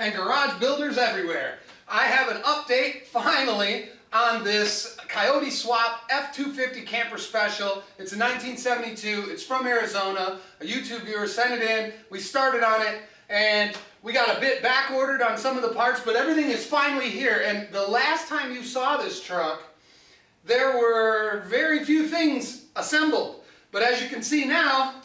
and garage builders everywhere. I have an update, finally, on this Coyote Swap F250 camper special. It's a 1972, it's from Arizona. A YouTube viewer sent it in, we started on it, and we got a bit back ordered on some of the parts, but everything is finally here. And the last time you saw this truck, there were very few things assembled. But as you can see now,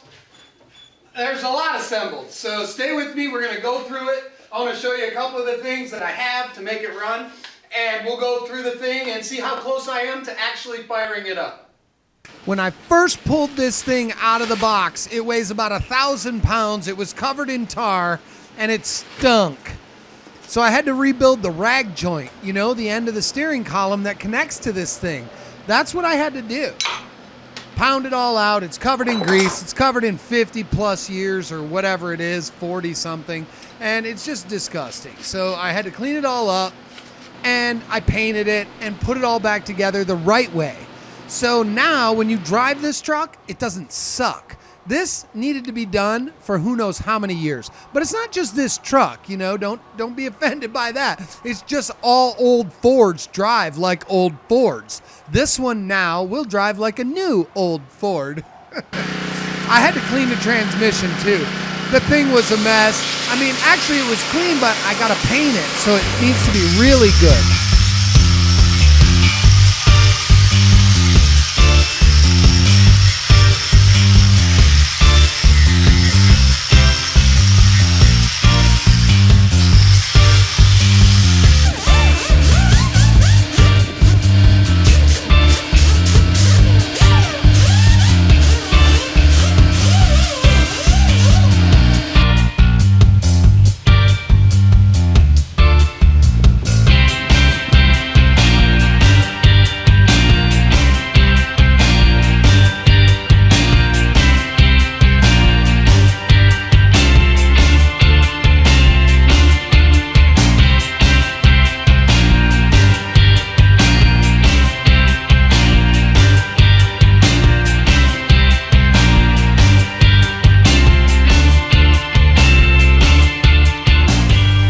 there's a lot assembled. So stay with me, we're gonna go through it. I wanna show you a couple of the things that I have to make it run. And we'll go through the thing and see how close I am to actually firing it up. When I first pulled this thing out of the box, it weighs about 1,000 pounds. It was covered in tar and it stunk. So I had to rebuild the rag joint, you know, the end of the steering column that connects to this thing. That's what I had to do. Pound it all out. It's covered in grease. It's covered in 50 plus years or whatever it is, 40 something. And it's just disgusting. So I had to clean it all up and I painted it and put it all back together the right way. So now when you drive this truck, it doesn't suck. This needed to be done for who knows how many years. But it's not just this truck, you know, don't be offended by that. It's just all old Fords drive like old Fords. This one now will drive like a new old Ford. I had to clean the transmission too. The thing was a mess. I mean, actually it was clean, but I gotta paint it, so it needs to be really good.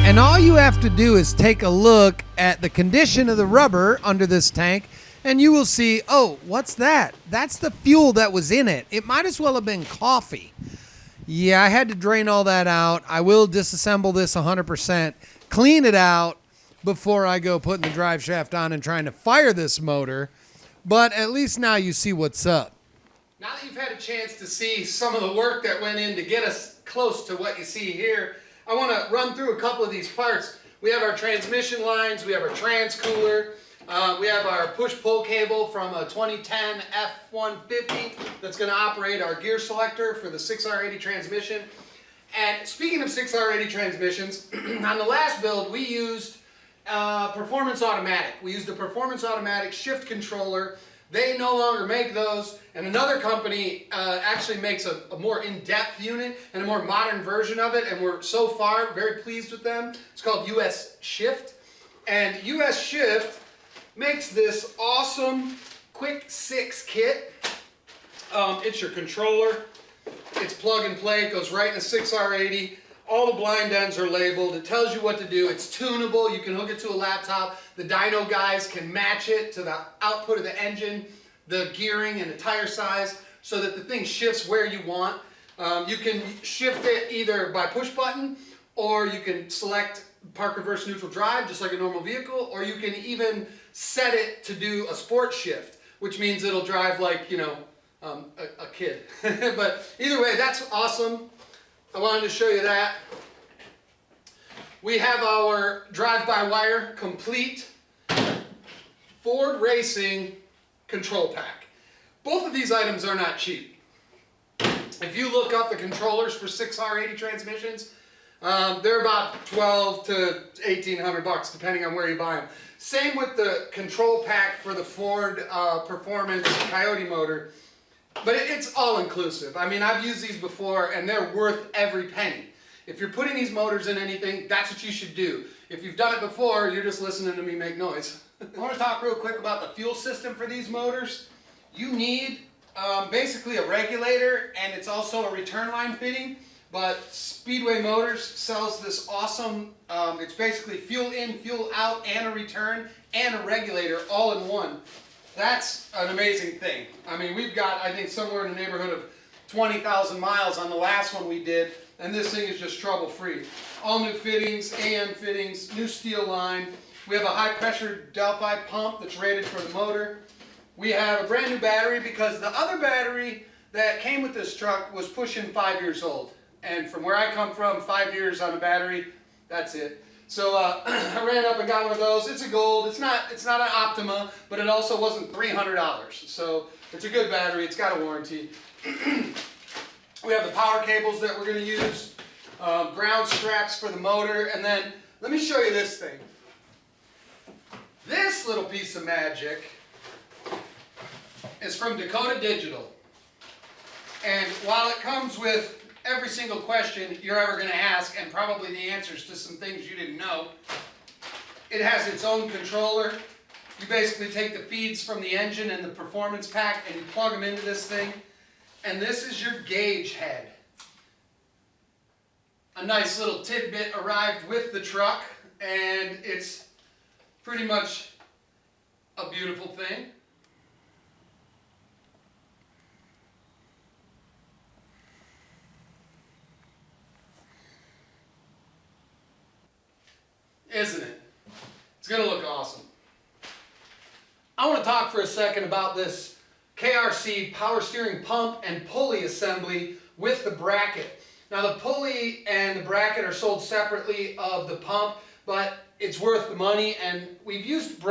And all you have to do is take a look at the condition of the rubber under this tank and you will see, oh, what's that? That's the fuel that was in it. It might as well have been coffee. Yeah, I had to drain all that out. I will disassemble this 100%, clean it out before I go putting the drive shaft on and trying to fire this motor. But at least now you see what's up. Now that you've had a chance to see some of the work that went in to get us close to what you see here, I want to run through a couple of these parts. We have our transmission lines, we have our trans cooler, we have our push-pull cable from a 2010 F250 that's going to operate our gear selector for the 6R80 transmission. And speaking of 6R80 transmissions, on the last build we used Performance Automatic. We used the Performance Automatic shift controller. They no longer make those, and another company actually makes a more in-depth unit and a more modern version of it, and we're so far very pleased with them. It's called US Shift, and US Shift makes this awesome Quick 6 kit. It's your controller. It's plug and play. It goes right in the 6R80. All the blind ends are labeled. It tells you what to do. It's tunable. You can hook it to a laptop. The dyno guys can match it to the output of the engine, the gearing, and the tire size so that the thing shifts where you want. You can shift it either by push button, or you can select park, reverse, neutral drive just like a normal vehicle, or you can even set it to do a sport shift, which means it'll drive like, you know, a kid. But either way, that's awesome. I wanted to show you that. We have our drive-by-wire complete Ford Racing control pack. Both of these items are not cheap. If you look up the controllers for 6R80 transmissions, they're about $1,200 to $1,800 depending on where you buy them. Same with the control pack for the Ford Performance Coyote motor. But it's all inclusive. I mean, I've used these before and they're worth every penny. If you're putting these motors in anything, that's what you should do. If you've done it before, you're just listening to me make noise. I want to talk real quick about the fuel system for these motors. You need basically a regulator, and it's also a return line fitting. but Speedway Motors sells this awesome, it's basically fuel in, fuel out, and a return, and a regulator all in one. That's an amazing thing. I mean, we've got, I think, somewhere in the neighborhood of 20,000 miles on the last one we did, and this thing is just trouble-free. All new fittings, AM fittings, new steel line. We have a high-pressure Delphi pump that's rated for the motor. We have a brand new battery because the other battery that came with this truck was pushing 5 years old. And from where I come from, 5 years on a battery, that's it. So I ran up and got one of those. It's a gold. It's not an Optima, but it also wasn't $300. So it's a good battery. It's got a warranty. We have the power cables that we're going to use, ground straps for the motor, and then let me show you this thing. This little piece of magic is from Dakota Digital. And while it comes with every single question you're ever going to ask, and probably the answers to some things you didn't know, it has its own controller. You basically take the feeds from the engine and the performance pack and you plug them into this thing. And this is your gauge head. A nice little tidbit arrived with the truck, and it's pretty much a beautiful thing. Isn't it? It's going to look awesome. I want to talk for a second about this KRC power steering pump and pulley assembly with the bracket. Now the pulley and the bracket are sold separately of the pump, but it's worth the money, and we've used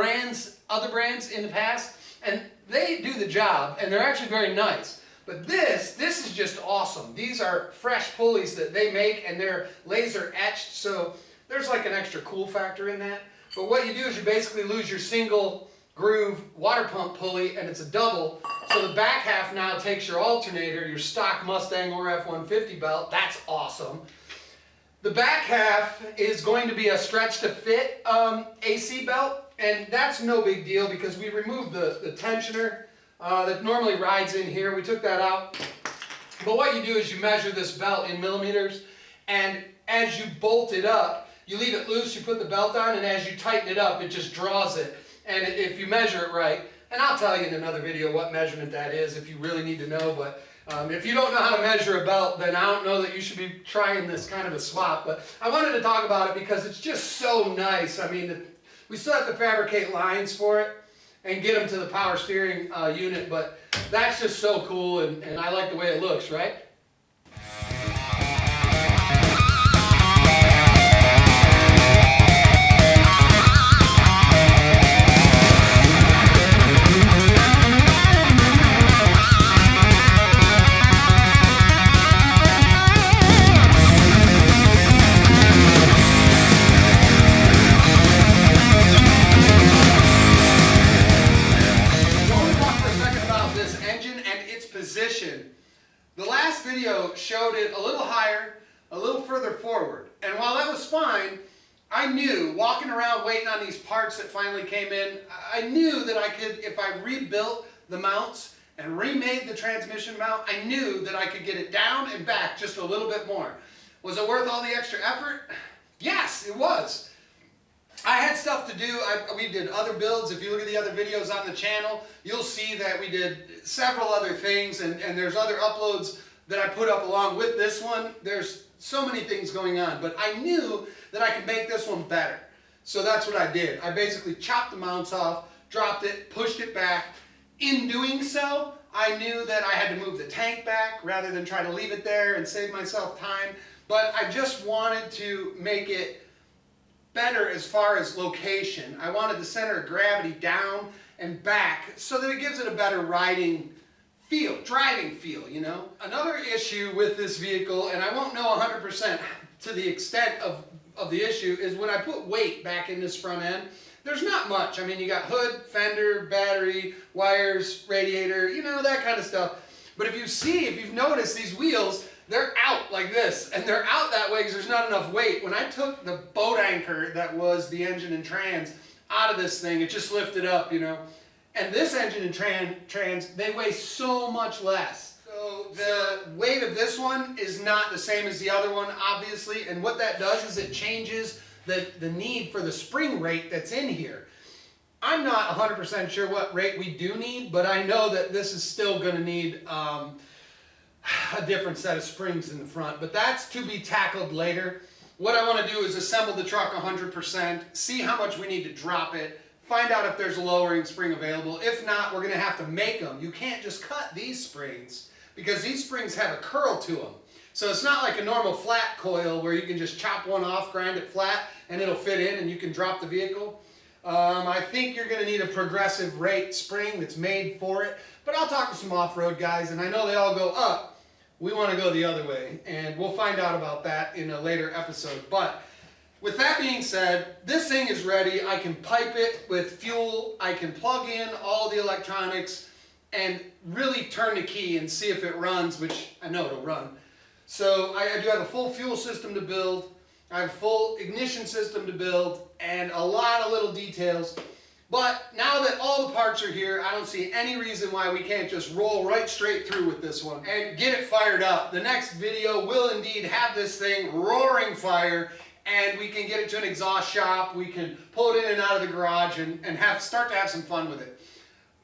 other brands in the past, and they do the job, and they're actually very nice. But this is just awesome. These are fresh pulleys that they make, and they're laser etched, so there's like an extra cool factor in that. But what you do is you basically lose your single groove water pump pulley, and it's a double. So the back half now takes your alternator, your stock Mustang or F250 belt. That's awesome. The back half is going to be a stretch to fit AC belt, and that's no big deal because we removed the tensioner that normally rides in here. We took that out. But what you do is you measure this belt in millimeters, and as you bolt it up, you leave it loose, you put the belt on, and as you tighten it up, it just draws it. And if you measure it right, and I'll tell you in another video what measurement that is if you really need to know, but if you don't know how to measure a belt, then I don't know that you should be trying this kind of a swap. But I wanted to talk about it because it's just so nice. I mean, we still have to fabricate lines for it and get them to the power steering unit, but that's just so cool, and I like the way it looks, right? The last video showed it a little higher, a little further forward. And while that was fine, I knew, walking around waiting on these parts that finally came in, I knew that I could, if I rebuilt the mounts and remade the transmission mount, I knew that I could get it down and back just a little bit more. Was it worth all the extra effort? Yes, it was. I had stuff to do. We did other builds. If you look at the other videos on the channel, you'll see that we did several other things, and there's other uploads that I put up along with this one. There's so many things going on, but I knew that I could make this one better. So that's what I did. I basically chopped the mounts off, dropped it, pushed it back. In doing so, I knew that I had to move the tank back rather than try to leave it there and save myself time. But I just wanted to make it better as far as location. I wanted the center of gravity down and back so that it gives it a better riding feel, driving feel, you know. Another issue with this vehicle, and I won't know 100% to the extent of the issue, is when I put weight back in this front end, there's not much. I mean, you got hood, fender, battery, wires, radiator, you know, that kind of stuff. But if you've noticed these wheels, they're out like this, and they're out that way because there's not enough weight. When I took the boat anchor that was the engine and trans out of this thing, it just lifted up, you know. And this engine and trans, they weigh so much less. So the weight of this one is not the same as the other one, obviously, and what that does is it changes the need for the spring rate that's in here. I'm not 100% sure what rate we do need, but I know that this is still going to need a different set of springs in the front, but that's to be tackled later. What I want to do is assemble the truck 100%, see how much we need to drop it, find out if there's a lowering spring available. If not, we're going to have to make them. You can't just cut these springs because these springs have a curl to them. So it's not like a normal flat coil where you can just chop one off, grind it flat, and it'll fit in and you can drop the vehicle. I think you're going to need a progressive rate spring that's made for it, but I'll talk to some off-road guys, and I know they all go up. We want to go the other way, and we'll find out about that in a later episode. But with that being said, this thing is ready. I can pipe it with fuel. I can plug in all the electronics and really turn the key and see if it runs, which I know it'll run. So I do have a full fuel system to build. I have a full ignition system to build and a lot of little details. But now that all the parts are here, I don't see any reason why we can't just roll right straight through with this one and get it fired up. The next video will indeed have this thing roaring fire, and we can get it to an exhaust shop. We can pull it in and out of the garage and start to have some fun with it.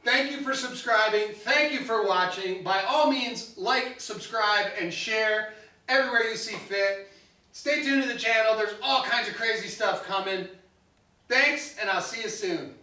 Thank you for subscribing. Thank you for watching. By all means, like, subscribe, and share everywhere you see fit. Stay tuned to the channel. There's all kinds of crazy stuff coming. Thanks, and I'll see you soon.